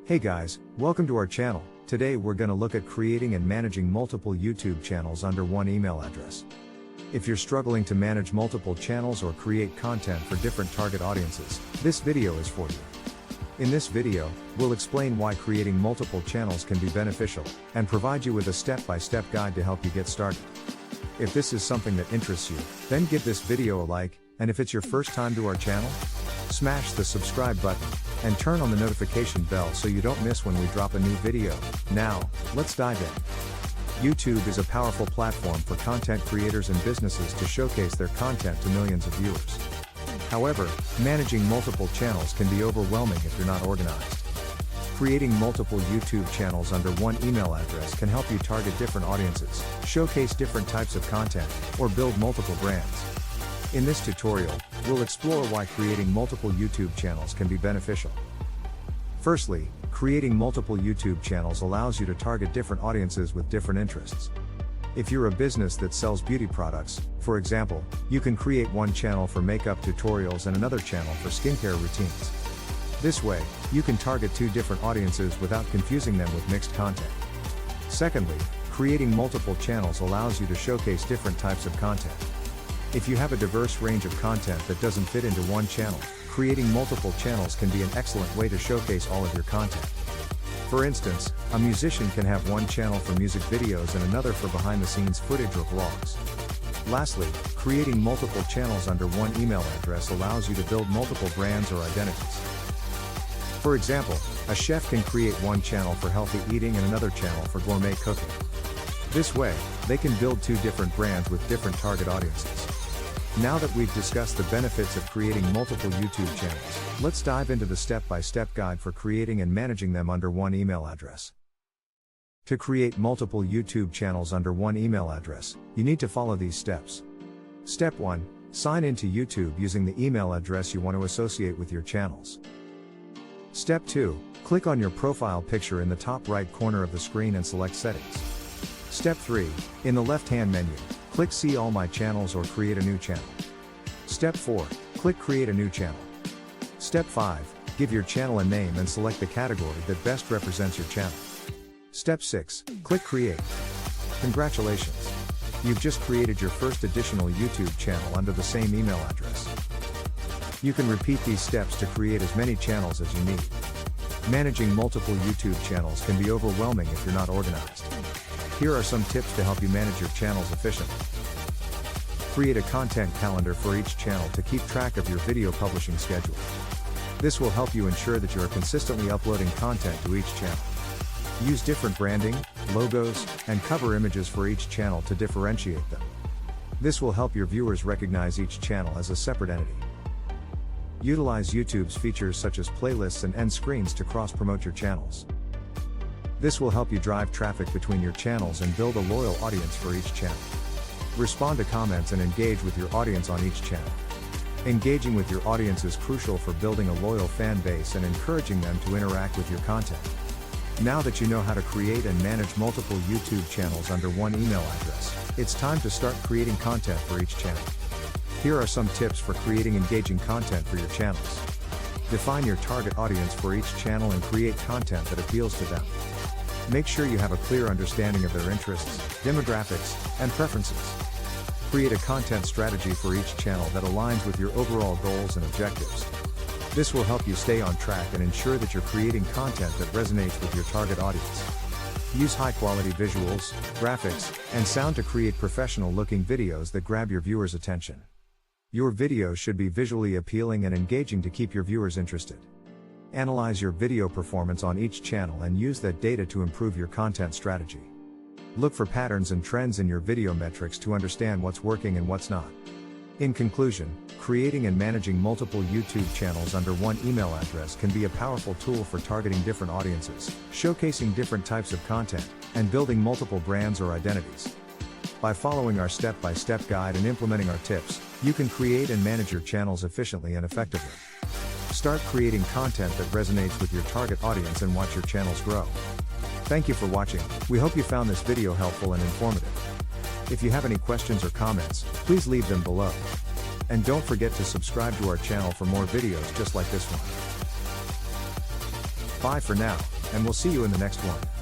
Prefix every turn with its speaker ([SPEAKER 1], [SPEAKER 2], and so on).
[SPEAKER 1] Hey guys, welcome to our channel. Today we're gonna look at creating and managing multiple YouTube channels under one email address. If you're struggling to manage multiple channels or create content for different target audiences, this video is for you. In this video, we'll explain why creating multiple channels can be beneficial, and provide you with a step-by-step guide to help you get started. If this is something that interests you, then give this video a like, and if it's your first time to our channel, smash the subscribe button, and turn on the notification bell so you don't miss when we drop a new video. Now, let's dive in. YouTube is a powerful platform for content creators and businesses to showcase their content to millions of viewers. However, managing multiple channels can be overwhelming if you're not organized. Creating multiple YouTube channels under one email address can help you target different audiences, showcase different types of content, or build multiple brands. In this tutorial, we'll explore why creating multiple YouTube channels can be beneficial. Firstly, creating multiple YouTube channels allows you to target different audiences with different interests. If you're a business that sells beauty products, for example, you can create one channel for makeup tutorials and another channel for skincare routines. This way, you can target two different audiences without confusing them with mixed content. Secondly, creating multiple channels allows you to showcase different types of content. If you have a diverse range of content that doesn't fit into one channel, creating multiple channels can be an excellent way to showcase all of your content. For instance, a musician can have one channel for music videos and another for behind-the-scenes footage or vlogs. Lastly, creating multiple channels under one email address allows you to build multiple brands or identities. For example, a chef can create one channel for healthy eating and another channel for gourmet cooking. This way, they can build two different brands with different target audiences. Now that we've discussed the benefits of creating multiple YouTube channels, let's dive into the step-by-step guide for creating and managing them under one email address. To create multiple YouTube channels under one email address, you need to follow these steps. Step 1. Sign into YouTube using the email address you want to associate with your channels. Step 2. Click on your profile picture in the top right corner of the screen and select Settings. Step 3. In the left-hand menu, click See All My Channels or Create a New Channel. Step 4. Click Create a New Channel. Step 5. Give your channel a name and select the category that best represents your channel. Step 6. Click Create. Congratulations! You've just created your first additional YouTube channel under the same email address. You can repeat these steps to create as many channels as you need. Managing multiple YouTube channels can be overwhelming if you're not organized. Here are some tips to help you manage your channels efficiently. Create a content calendar for each channel to keep track of your video publishing schedule. This will help you ensure that you are consistently uploading content to each channel. Use different branding, logos, and cover images for each channel to differentiate them. This will help your viewers recognize each channel as a separate entity. Utilize YouTube's features such as playlists and end screens to cross-promote your channels. This will help you drive traffic between your channels and build a loyal audience for each channel. Respond to comments and engage with your audience on each channel. Engaging with your audience is crucial for building a loyal fan base and encouraging them to interact with your content. Now that you know how to create and manage multiple YouTube channels under one email address, it's time to start creating content for each channel. Here are some tips for creating engaging content for your channels. Define your target audience for each channel and create content that appeals to them. Make sure you have a clear understanding of their interests, demographics, and preferences. Create a content strategy for each channel that aligns with your overall goals and objectives. This will help you stay on track and ensure that you're creating content that resonates with your target audience. Use high-quality visuals, graphics, and sound to create professional-looking videos that grab your viewers' attention. Your videos should be visually appealing and engaging to keep your viewers interested. Analyze your video performance on each channel and use that data to improve your content strategy. Look for patterns and trends in your video metrics to understand what's working and what's not. In conclusion, creating and managing multiple YouTube channels under one email address can be a powerful tool for targeting different audiences, showcasing different types of content, and building multiple brands or identities. By following our step-by-step guide and implementing our tips, you can create and manage your channels efficiently and effectively. Start creating content that resonates with your target audience and watch your channels grow. Thank you for watching. We hope you found this video helpful and informative. If you have any questions or comments, please leave them below. And don't forget to subscribe to our channel for more videos just like this one. Bye for now. and we'll see you in the next one.